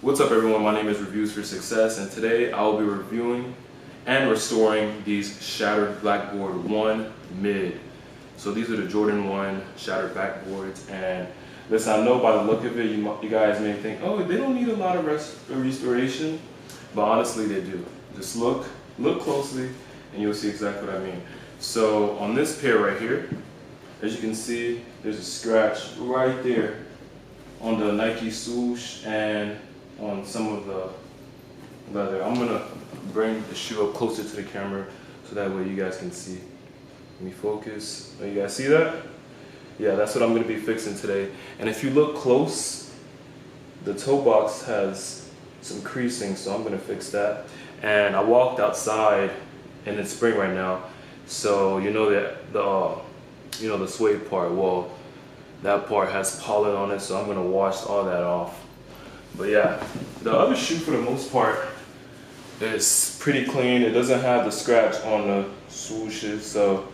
What's up everyone, my name is Reviews for Success, and today I will be reviewing and restoring these shattered blackboard 1 mid. So these are the Jordan 1 shattered backboards, and listen, I know by the look of it, you guys may think, oh, they don't need a lot of restoration, but honestly they do. Just look closely and you'll see exactly what I mean. So on this pair right here, as you can see, there's a scratch right there on the Nike swoosh and on some of the leather. I'm gonna bring the shoe up closer to the camera so that way you guys can see. Let me focus. Oh, you guys see that? Yeah, that's what I'm gonna be fixing today. And if you look close, the toe box has some creasing, so I'm gonna fix that. And I walked outside and it's spring right now, so you know that the suede part, well, that part has pollen on it, so I'm gonna wash all that off. But yeah, the other shoe for the most part is pretty clean. It doesn't have the scratch on the swooshes, so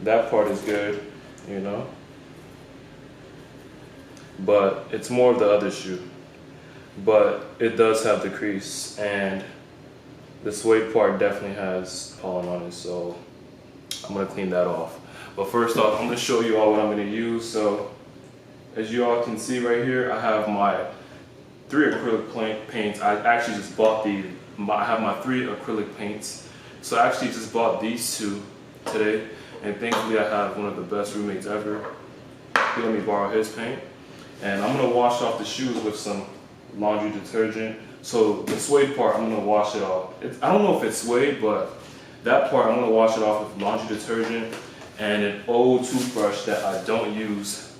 that part is good, you know. But it's more of the other shoe. But it does have the crease, and the suede part definitely has pollen on it, so I'm gonna clean that off. But first off, I'm gonna show you all what I'm gonna use. So as you all can see right here, I have my 3 acrylic paints. I actually just bought I have my 3 acrylic paints. So I actually just bought these 2 today, and thankfully I have one of the best roommates ever. He let me borrow his paint. And I'm gonna wash off the shoes with some laundry detergent. So the suede part, I'm gonna wash it off. I don't know if it's suede, but that part I'm gonna wash it off with laundry detergent and an old toothbrush that I don't use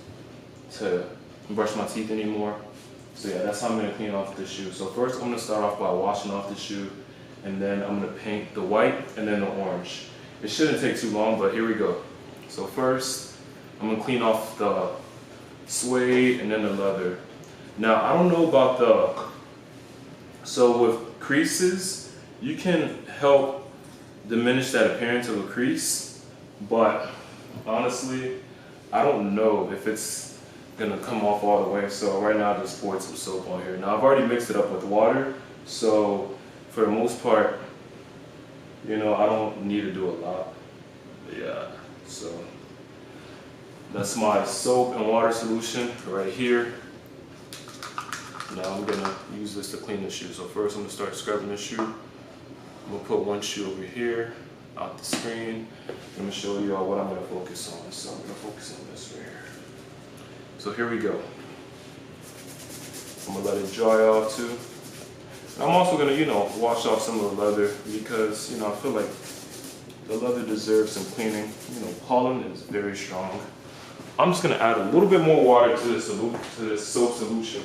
to brush my teeth anymore. So yeah, that's how I'm gonna clean off the shoe. So first I'm gonna start off by washing off the shoe, and then I'm gonna paint the white and then the orange. It shouldn't take too long, but here we go. So first, I'm gonna clean off the suede and then the leather. Now, I don't know about so with creases, you can help diminish that appearance of a crease, but honestly, I don't know if it's gonna come off all the way. So right now I just poured some soap on here. Now I've already mixed it up with water, so for the most part, you know, I don't need to do a lot. But yeah, so that's my soap and water solution right here. Now I'm gonna use this to clean the shoe. So first I'm gonna start scrubbing the shoe. I'm gonna put one shoe over here, out the screen. I'm gonna show you all what I'm gonna focus on. So I'm gonna focus on this right here. So here we go. I'm gonna let it dry off too. And I'm also gonna, you know, wash off some of the leather because, you know, I feel like the leather deserves some cleaning. You know, pollen is very strong. I'm just gonna add a little bit more water to this soap solution.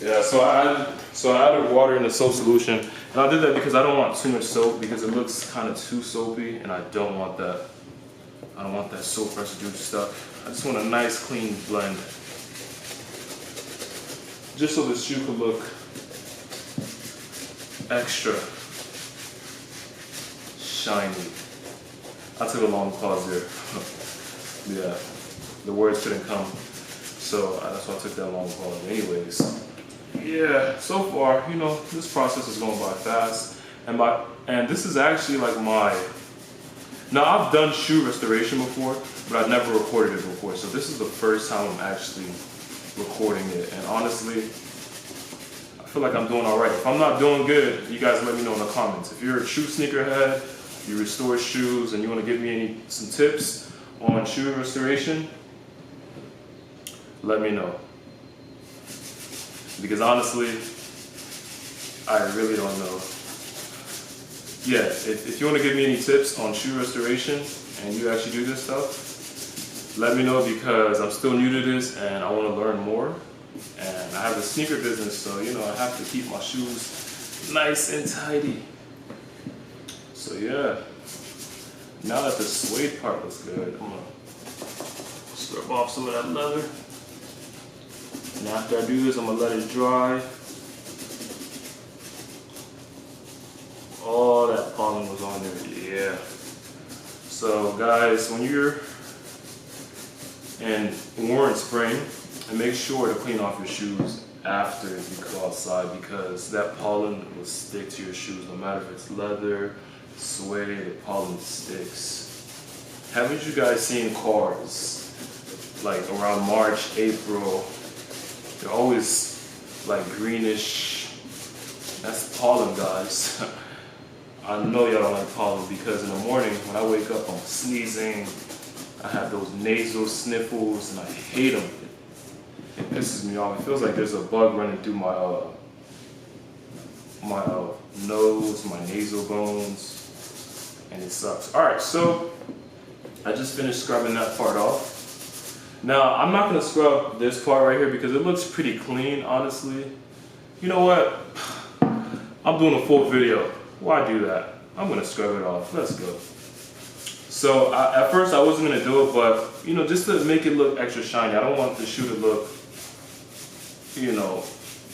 Yeah, so I added water in the soap solution, and I did that because I don't want too much soap because it looks kind of too soapy, and I don't want that. I don't want that soap residue stuck. I just want a nice clean blend, just so the shoe could look extra shiny. I took a long pause there. Yeah, the words couldn't come, so that's why I took that long pause. Anyways. Yeah, so far, you know, this process is going by fast, and this is actually like now I've done shoe restoration before, but I've never recorded it before, so this is the first time I'm actually recording it, and honestly, I feel like I'm doing all right. If I'm not doing good, you guys let me know in the comments. If you're a shoe sneakerhead, you restore shoes, and you want to give me some tips on shoe restoration, let me know. Because honestly, I really don't know. Yeah, if you want to give me any tips on shoe restoration and you actually do this stuff, let me know because I'm still new to this and I want to learn more. And I have a sneaker business, so you know I have to keep my shoes nice and tidy. So yeah, now that the suede part looks good, I'm gonna scrub off some of that leather. And after I do this, I'm gonna let it dry. All that pollen was on there, yeah. So guys, when you're in warm spring And make sure to clean off your shoes after you go outside, because that pollen will stick to your shoes. No matter if it's leather, suede, the pollen sticks. Haven't you guys seen cars like around March, April? They're always like greenish. That's pollen, guys. I know y'all don't like pollen, because in the morning when I wake up I'm sneezing. I have those nasal sniffles and I hate them. It pisses me off. It feels like there's a bug running through my nose, my nasal bones, and it sucks. Alright, so I just finished scrubbing that part off. Now, I'm not going to scrub this part right here because it looks pretty clean, honestly. You know what? I'm doing a full video. Why do that? I'm going to scrub it off. Let's go. So at first I wasn't going to do it, but you know, just to make it look extra shiny, I don't want the shoe to look, you know,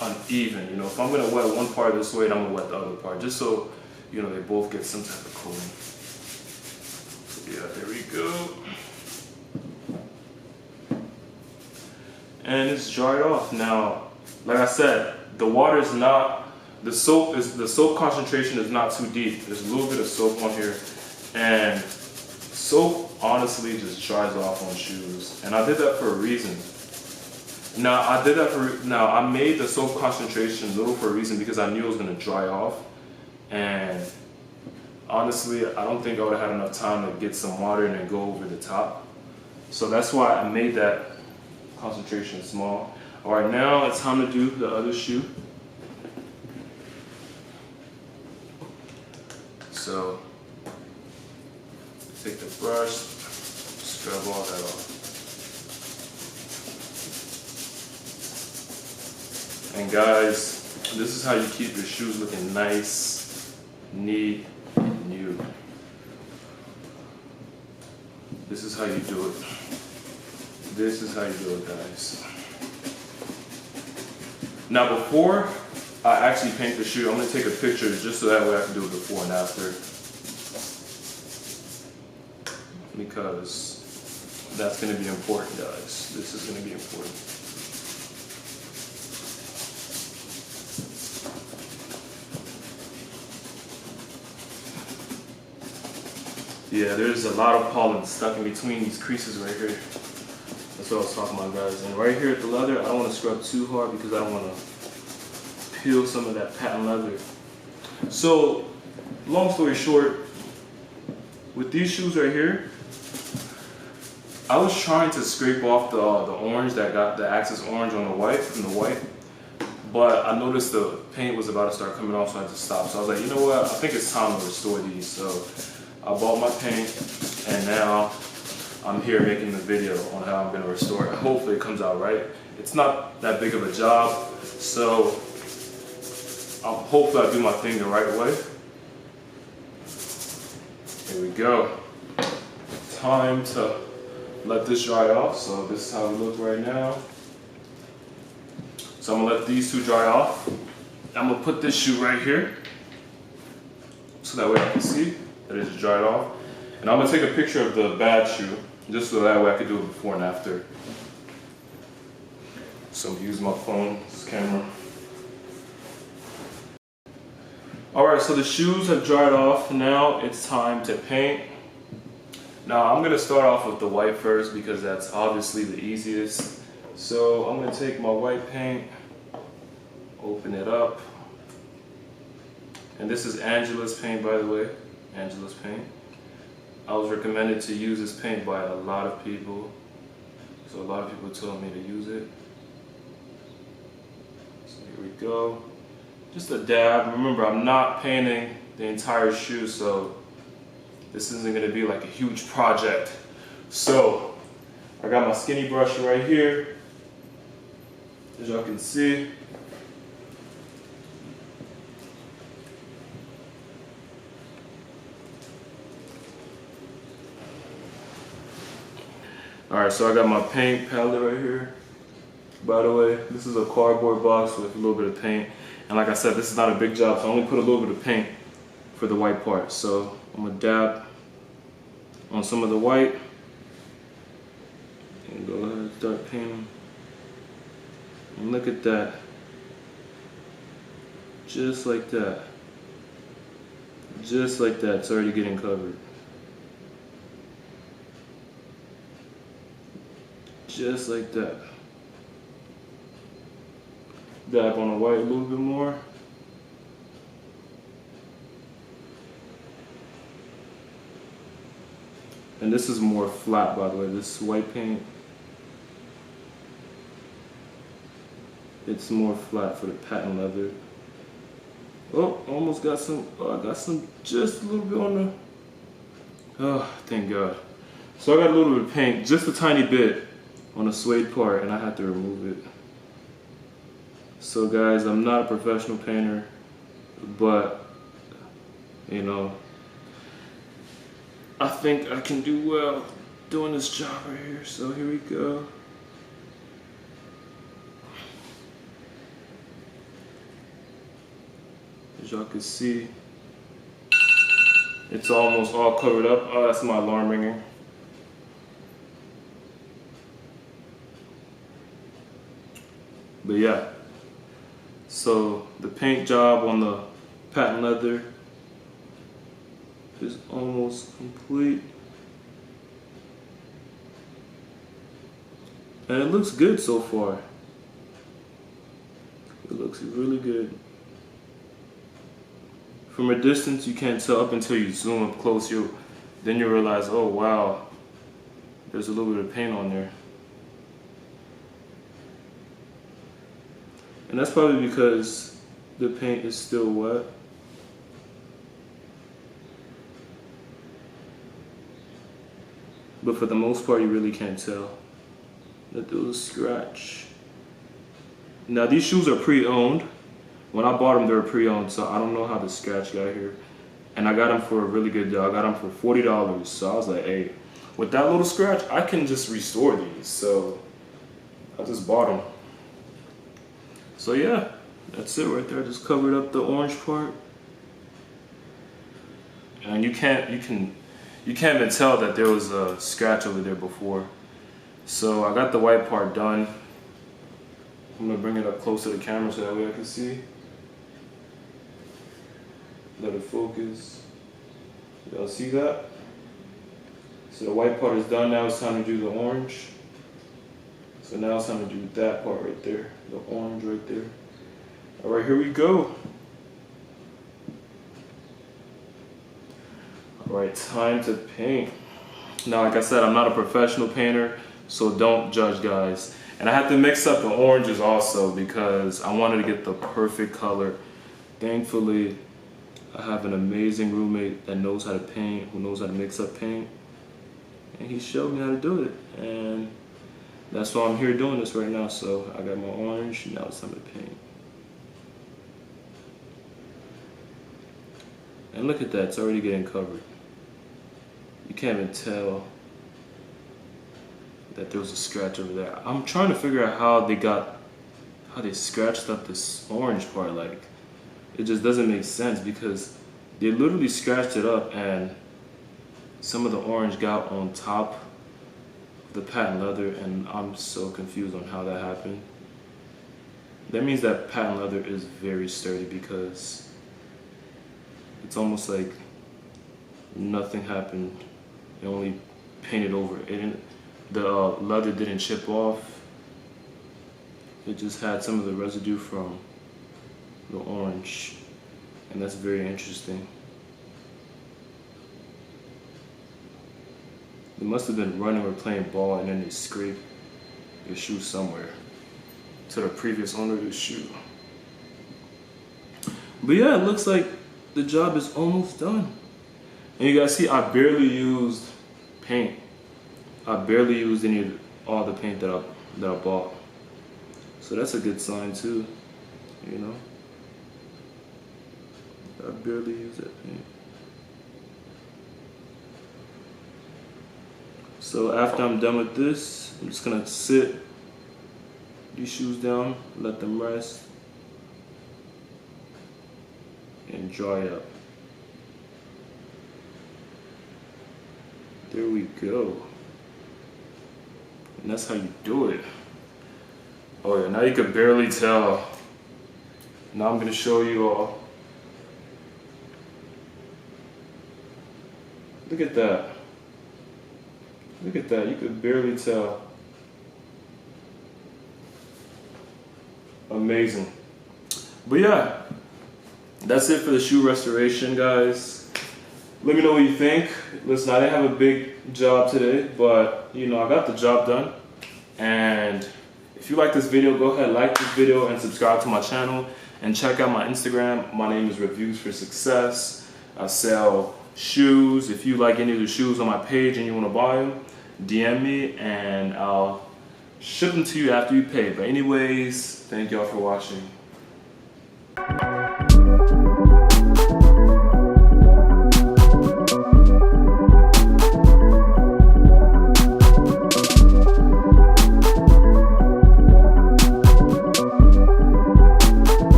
uneven. You know, if I'm going to wet one part this way, I'm going to wet the other part, just so, you know, they both get some type of coating. Yeah, there we go. And it's dried off. Now, like I said, the water is not, the soap concentration is not too deep. There's a little bit of soap on here, and soap honestly just dries off on shoes. And I did that for a reason. Now I made the soap concentration little for a reason, because I knew it was gonna dry off. And honestly, I don't think I would have had enough time to get some water and then go over the top. So that's why I made that concentration small. All right, now it's time to do the other shoe. So take the brush, scrub all that off. And guys, this is how you keep your shoes looking nice, neat, and new. This is how you do it. This is how you do it, guys. Now before I actually paint the shoe, I'm going to take a picture just so that way I can do it before and after. Because that's going to be important, guys. This is going to be important. Yeah, there's a lot of pollen stuck in between these creases right here. That's what I was talking about, guys. And right here at the leather, I don't want to scrub too hard because I don't want to peel some of that patent leather. So, long story short, with these shoes right here, I was trying to scrape off the orange that got the access orange on the white, from the white, but I noticed the paint was about to start coming off, so I had to stop. So I was like, you know what, I think it's time to restore these. So I bought my paint, and now I'm here making the video on how I'm going to restore it. Hopefully it comes out right. It's not that big of a job, so hopefully I do my thing the right way. Here we go. Time to let this dry off. So this is how we look right now. So I'm gonna let these two dry off. I'm gonna put this shoe right here, so that way I can see that it's dried off. And I'm gonna take a picture of the bad shoe, just so that way I can do it before and after. So I'm gonna use my phone, this camera. Alright, so the shoes have dried off. Now it's time to paint. Now I'm going to start off with the white first because that's obviously the easiest. So I'm going to take my white paint, open it up. And this is Angela's paint, by the way. Angela's paint. I was recommended to use this paint by a lot of people. So a lot of people told me to use it. So here we go. Just a dab. Remember, I'm not painting the entire shoe, so this isn't going to be like a huge project. So I got my skinny brush right here, as y'all can see. Alright, so I got my paint palette right here. By the way, this is a cardboard box with a little bit of paint. And like I said, this is not a big job, so I only put a little bit of paint for the white part. So I'm gonna dab on some of the white and go ahead and start painting. And look at that. Just like that. Just like that, it's already getting covered. Just like that. Dab on the white a little bit more. And this is more flat, by the way. This white paint, it's more flat for the patent leather. Oh, almost got some. Oh, I got some just a little bit on the. Oh, thank God. So I got a little bit of paint, just a tiny bit on the suede part, and I had to remove it. So guys, I'm not a professional painter, but you know, I think I can do well doing this job right here. So here we go. As y'all can see, it's almost all covered up. Oh, that's my alarm ringing. But yeah, so the paint job on the patent leather is almost complete. And it looks good so far. It looks really good. From a distance, you can't tell up until you zoom up close. Then you realize, oh wow, there's a little bit of paint on there. And that's probably because the paint is still wet. But for the most part, you really can't tell that there was a scratch. Now these shoes are pre-owned. When I bought them, they were pre-owned, so I don't know how the scratch got here. And I got them for a really good deal. I got them for $40. So I was like, hey, with that little scratch, I can just restore these. So I just bought them. So yeah, that's it right there. I just covered up the orange part. And you can't even tell that there was a scratch over there before. So I got the white part done. I'm gonna bring it up close to the camera so that way I can see. Let it focus. Y'all see that? So the white part is done. Now it's time to do the orange. So now it's time to do that part right there. The orange right there. All right, here we go. All right, time to paint. Now, like I said, I'm not a professional painter, so don't judge, guys. And I had to mix up the oranges also because I wanted to get the perfect color. Thankfully, I have an amazing roommate that knows how to paint, who knows how to mix up paint. And he showed me how to do it. And that's why I'm here doing this right now. So I got my orange, now it's time to paint. And look at that, it's already getting covered. You can't even tell that there was a scratch over there. I'm trying to figure out how they scratched up this orange part. Like, it just doesn't make sense because they literally scratched it up and some of the orange got on top of the patent leather, and I'm so confused on how that happened. That means that patent leather is very sturdy because it's almost like nothing happened. It only painted over. The leather didn't chip off. It just had some of the residue from the orange, and that's very interesting. They must have been running or playing ball and then they scraped their shoe somewhere to the previous owner of the shoe. But yeah, it looks like the job is almost done. And you guys see, I barely used paint. I barely used all the paint that I bought. So that's a good sign too, you know. I barely used that paint. So after I'm done with this, I'm just gonna sit these shoes down, let them rest, and dry up. There we go. And that's how you do it. Oh yeah, now you could barely tell. Now I'm gonna show you all. Look at that. Look at that, you could barely tell. Amazing. But yeah, that's it for the shoe restoration, guys. Let me know what you think. Listen, I didn't have a big job today, but you know, I got the job done. And if you like this video, go ahead, like this video and subscribe to my channel. And check out my Instagram. My name is Reviews for Success. I sell shoes. If you like any of the shoes on my page and you want to buy them, DM me and I'll ship them to you after you pay. But anyways, thank y'all for watching.